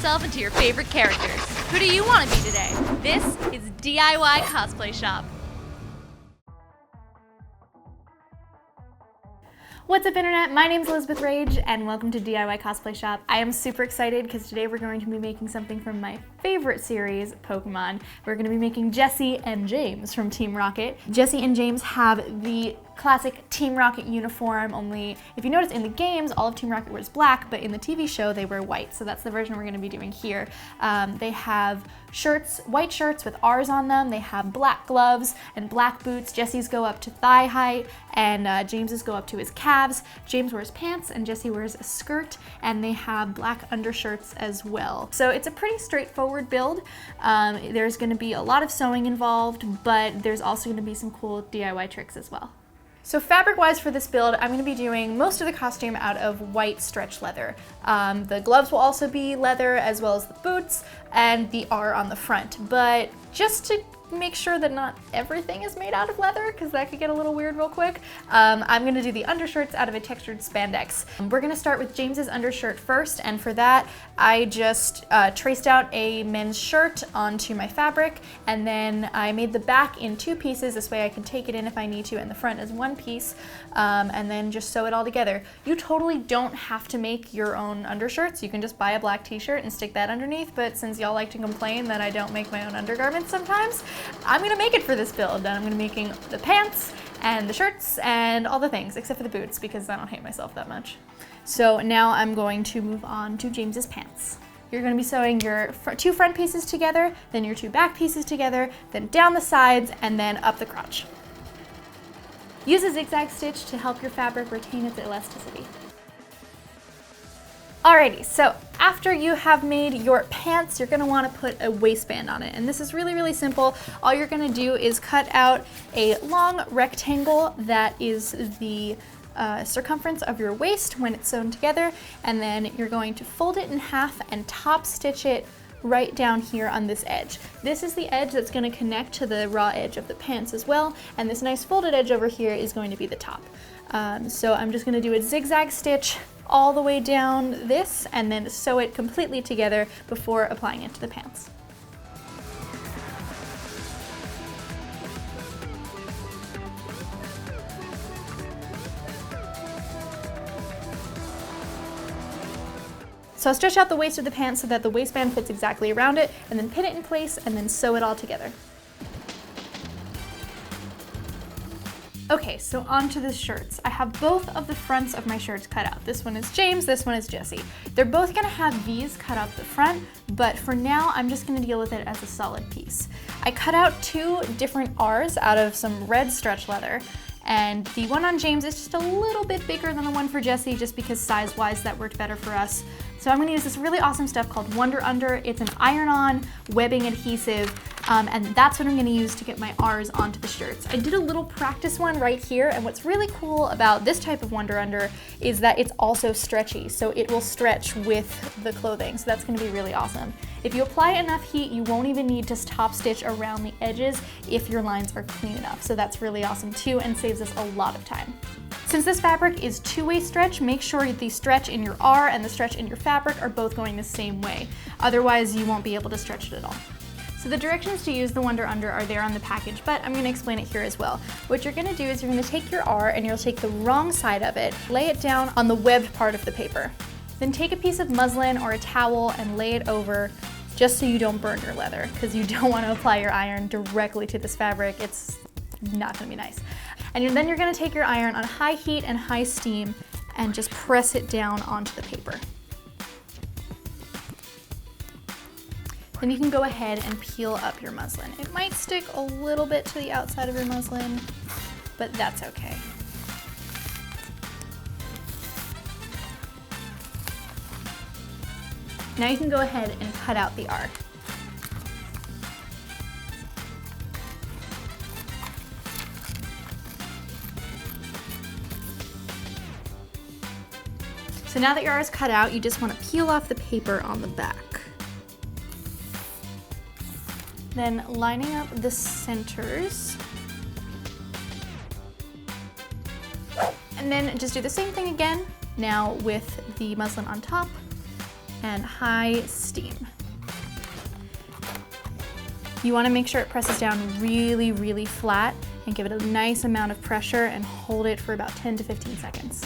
yourself into your favorite characters. Who do you want to be today? This is DIY Cosplay Shop. What's up, Internet? My name's Elizabeth Rage, and welcome to DIY Cosplay Shop. I am super excited because today we're going to be making something from my favorite series, Pokemon. We're going to be making Jessie and James from Team Rocket. Jessie and James have the classic Team Rocket uniform, only if you notice in the games, all of Team Rocket wears black, but in the TV show they wear white, so that's the version we're going to be doing here. They have shirts, white shirts with R's on them, they have black gloves and black boots. Jessie's go up to thigh height, and James's go up to his calves. James wears pants and Jessie wears a skirt, and they have black undershirts as well. So it's a pretty straightforward build. There's going to be a lot of sewing involved, but there's also going to be some cool DIY tricks as well. So fabric-wise for this build, I'm going to be doing most of the costume out of white stretch leather. The gloves will also be leather, as well as the boots and the R on the front. But just to make sure that not everything is made out of leather, because that could get a little weird real quick, I'm going to do the undershirts out of a textured spandex. We're going to start with James's undershirt first, and for that I just traced out a men's shirt onto my fabric, and then I made the back in two pieces. This way I can take it in if I need to, and the front is one piece, and then just sew it all together. You totally don't have to make your own undershirts. You can just buy a black t-shirt and stick that underneath, but since y'all like to complain that I don't make my own undergarments sometimes, I'm gonna make it for this build, and I'm gonna be making the pants and the shirts and all the things, except for the boots, because I don't hate myself that much. So now I'm going to move on to James's pants. You're gonna be sewing your two front pieces together, then your two back pieces together, then down the sides, and then up the crotch. Use a zigzag stitch to help your fabric retain its elasticity. Alrighty, so after you have made your pants, you're going to want to put a waistband on it. And this is really, really simple. All you're going to do is cut out a long rectangle that is the circumference of your waist when it's sewn together, and then you're going to fold it in half and top stitch it right down here on this edge. This is the edge that's going to connect to the raw edge of the pants as well, and this nice folded edge over here is going to be the top. So I'm just going to do a zigzag stitch all the way down this, and then sew it completely together before applying it to the pants. So stretch out the waist of the pants so that the waistband fits exactly around it, and then pin it in place and then sew it all together. Okay, so onto the shirts. I have both of the fronts of my shirts cut out. This one is James, this one is Jessie. They're both gonna have V's cut out the front, but for now I'm just gonna deal with it as a solid piece. I cut out two different R's out of some red stretch leather, and the one on James is just a little bit bigger than the one for Jessie, just because size-wise that worked better for us. So I'm gonna use this really awesome stuff called Wonder Under. It's an iron-on webbing adhesive, and that's what I'm gonna use to get my R's onto the shirts. I did a little practice one right here, and what's really cool about this type of Wonder Under is that it's also stretchy, so it will stretch with the clothing, so that's gonna be really awesome. If you apply enough heat, you won't even need to top stitch around the edges if your lines are clean enough, so that's really awesome too, and saves us a lot of time. Since this fabric is two-way stretch, make sure the stretch in your R and the stretch in your fabric are both going the same way. Otherwise, you won't be able to stretch it at all. So the directions to use the Wonder Under are there on the package, but I'm going to explain it here as well. What you're going to do is you're going to take your R and you'll take the wrong side of it, lay it down on the webbed part of the paper. Then take a piece of muslin or a towel and lay it over, just so you don't burn your leather, because you don't want to apply your iron directly to this fabric. It's not going to be nice. And then you're going to take your iron on high heat and high steam and just press it down onto the paper. Then you can go ahead and peel up your muslin. It might stick a little bit to the outside of your muslin, but that's okay. Now you can go ahead and cut out the R. So now that your R is cut out, you just want to peel off the paper on the back. Then lining up the centers. And then just do the same thing again, now with the muslin on top. and high steam. You want to make sure it presses down really, really flat and give it a nice amount of pressure and hold it for about 10 to 15 seconds.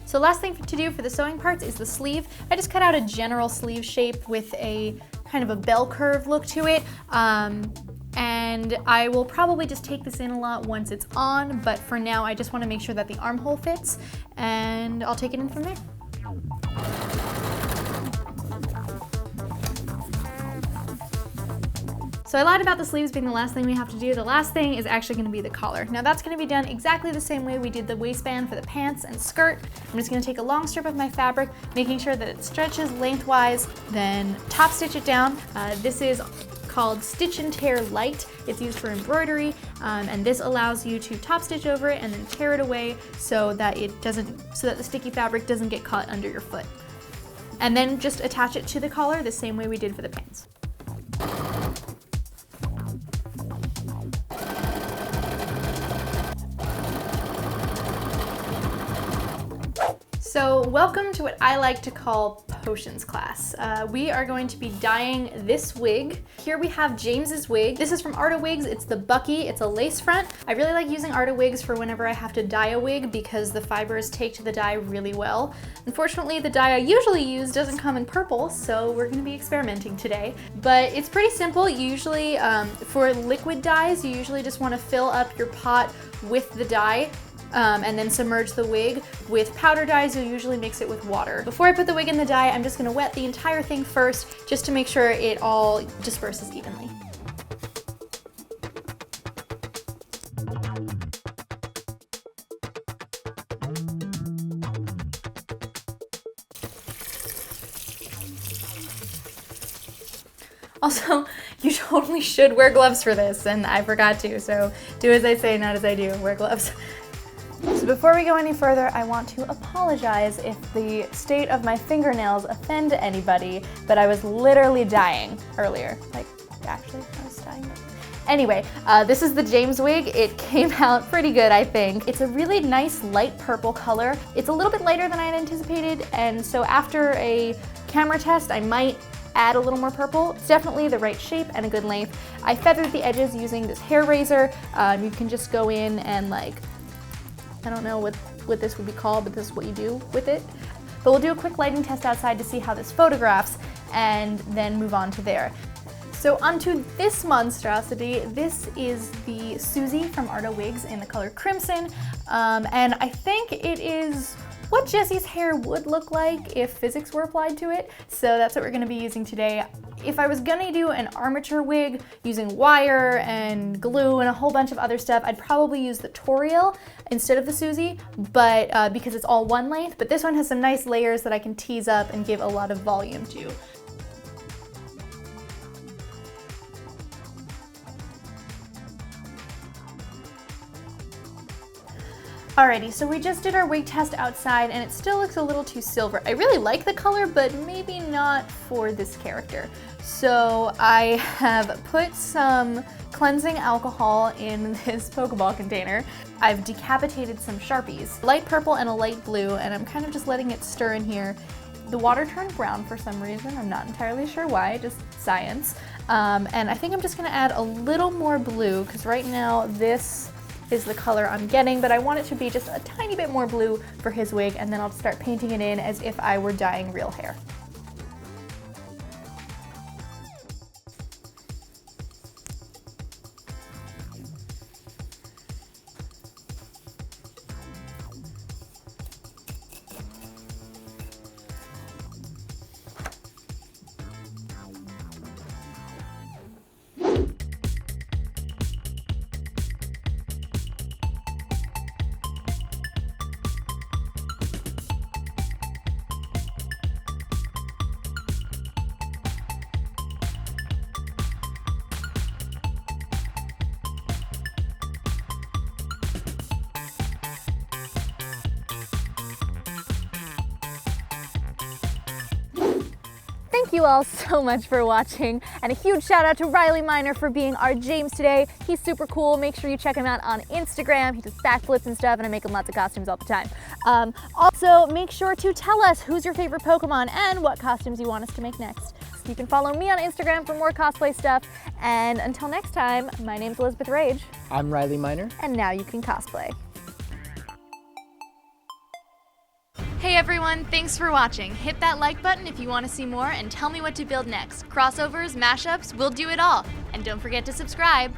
So last thing to do for the sewing parts is the sleeve. I just cut out a general sleeve shape with a kind of a bell curve look to it. And I will probably just take this in a lot once it's on, but for now I just want to make sure that the armhole fits, and I'll take it in from there. So I lied about the sleeves being the last thing we have to do. The last thing is actually going to be the collar. Now that's going to be done exactly the same way we did the waistband for the pants and skirt. I'm just going to take a long strip of my fabric, making sure that it stretches lengthwise, then top stitch it down. This is called Stitch and Tear Light. It's used for embroidery, and this allows you to top stitch over it and then tear it away so that the sticky fabric doesn't get caught under your foot. And then just attach it to the collar the same way we did for the pants. So welcome to what I like to call potions class. We are going to be dyeing this wig. Here we have James's wig. This is from Arta Wigs. It's the Bucky. It's a lace front. I really like using Arta Wigs for whenever I have to dye a wig because the fibers take to the dye really well. Unfortunately, the dye I usually use doesn't come in purple, so we're going to be experimenting today. But it's pretty simple. You usually, for liquid dyes, you usually just want to fill up your pot with the dye. And then submerge the wig. With powder dyes, you'll usually mix it with water. Before I put the wig in the dye, I'm just gonna wet the entire thing first, just to make sure it all disperses evenly. Also, you totally should wear gloves for this, and I forgot to, so do as I say, not as I do. Wear gloves. So before we go any further, I want to apologize if the state of my fingernails offend anybody, but I was literally dying earlier. Like, actually, I was dying. Anyway, this is the James wig. It came out pretty good, I think. It's a really nice light purple color. It's a little bit lighter than I had anticipated, and so after a camera test, I might add a little more purple. It's definitely the right shape and a good length. I feathered the edges using this hair razor. You can just go in and like, I don't know what this would be called, but this is what you do with it. But we'll do a quick lighting test outside to see how this photographs and then move on to there. So onto this monstrosity. This is the Susie from Arta Wigs in the color Crimson. And I think it is what Jessie's hair would look like if physics were applied to it. So that's what we're gonna be using today. If I was gonna do an armature wig using wire and glue and a whole bunch of other stuff, I'd probably use the Toriel instead of the Susie, but because it's all one length, but this one has some nice layers that I can tease up and give a lot of volume to. Alrighty, so we just did our wig test outside and it still looks a little too silver. I really like the color, but maybe not for this character. So I have put some cleansing alcohol in this Pokeball container. I've decapitated some Sharpies, light purple and a light blue, and I'm kind of just letting it stir in here. The water turned brown for some reason. I'm not entirely sure why, just science. And I think I'm just gonna add a little more blue because right now this is the color I'm getting, but I want it to be just a tiny bit more blue for his wig, and then I'll start painting it in as if I were dyeing real hair. Thank you all so much for watching, and a huge shout out to Riley Miner for being our James today. He's super cool. Make sure you check him out on Instagram. He does backflips and stuff, and I make him lots of costumes all the time. Also, make sure to tell us who's your favorite Pokemon and what costumes you want us to make next. So you can follow me on Instagram for more cosplay stuff. And until next time, my name's Elizabeth Rage. I'm Riley Miner. And now you can cosplay. Hey everyone, thanks for watching. Hit that like button if you want to see more and tell me what to build next. Crossovers, mashups, we'll do it all. And don't forget to subscribe.